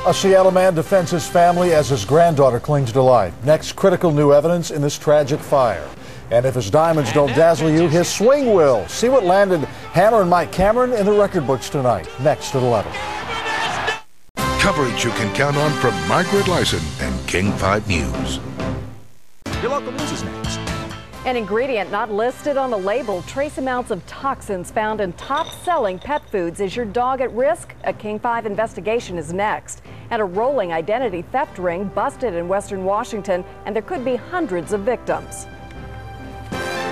A Seattle man defends his family as his granddaughter clings to life. Next, critical new evidence in this tragic fire. And if his diamonds don't dazzle you, his swing will. See what landed Hannah and Mike Cameron in the record books tonight. Next at 11. Coverage you can count on from Margaret Larson and King 5 News. Your local news is next. An ingredient not listed on the label. Trace amounts of toxins found in top-selling pet foods. Is your dog at risk? A King 5 investigation is next. And a rolling identity theft ring busted in Western Washington, and there could be hundreds of victims.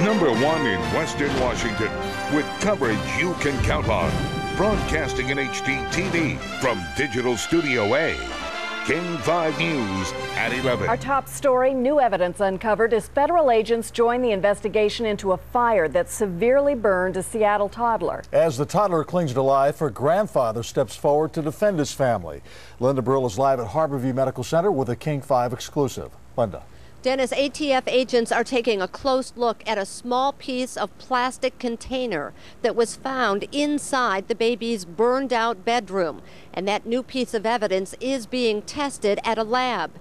Number 1 in Western Washington, with coverage you can count on. Broadcasting in HD TV from Digital Studio A. King 5 News at 11. Our top story, new evidence uncovered as federal agents join the investigation into a fire that severely burned a Seattle toddler. As the toddler clings to life, her grandfather steps forward to defend his family. Linda Brill is live at Harborview Medical Center with a King 5 exclusive. Linda. Dennis, ATF agents are taking a close look at a small piece of plastic container that was found inside the baby's burned out bedroom. And that new piece of evidence is being tested at a lab.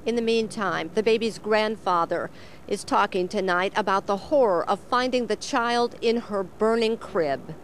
In the meantime, the baby's grandfather is talking tonight about the horror of finding the child in her burning crib.